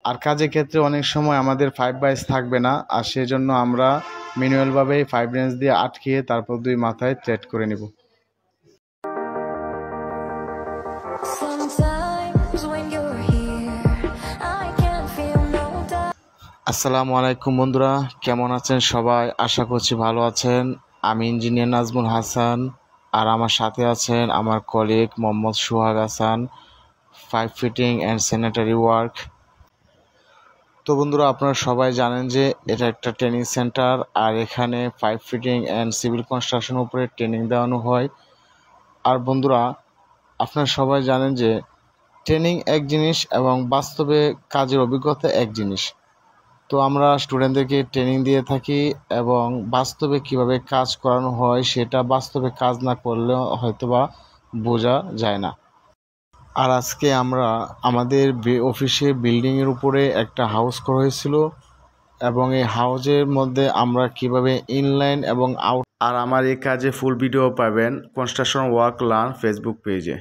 আর কাজের ক্ষেত্রে অনেক সময় আমাদের 5 বাইস থাকবে না, আর সেজন্য আমরা ম্যানুয়ালভাবে 5 রেঞ্জ দিয়ে আটকিয়ে তারপর 2 মাথায় থ্রেড করে নেব। আসসালামু আলাইকুম বন্ধুরা, কেমন আছেন সবাই? আশা করছি ভালো আছেন। আমি ইঞ্জিনিয়ার নাজমুল হাসান, আর আমার সাথে আছেন আমার colleague Mohammad Sohag Hasan, pipe fitting and sanitary work. তো বন্ধুরা, আপনারা সবাই জানেন যে এটা একটা ট্রেনিং সেন্টার, আর এখানে পাইপ ফিটিং অ্যান্ড সিভিল কনস্ট্রাকশনের উপরে ট্রেনিং দেওয়ানো হয়। আর বন্ধুরা, আপনারা সবাই জানেন যে ট্রেনিং এক জিনিস এবং বাস্তবে কাজের অভিজ্ঞতা এক জিনিস। তো আমরা স্টুডেন্টদেরকে ট্রেনিং দিয়ে থাকি এবং বাস্তবে কিভাবে কাজ করানো হয় সেটা বাস্তবে কাজ না করলে হয়তোবা বোঝা যায় না। আর আজকে আমরা আমাদের অফিসে বিল্ডিংয়ের উপরে একটা হাউস করা হয়েছিল, এবং এই হাউসের মধ্যে আমরা কিভাবে ইনলাইন এবং আউট, আর আমার এই কাজে ফুল ভিডিও পাবেন কনস্ট্রাকশন ওয়ার্ক লার্ন ফেসবুক পেজে।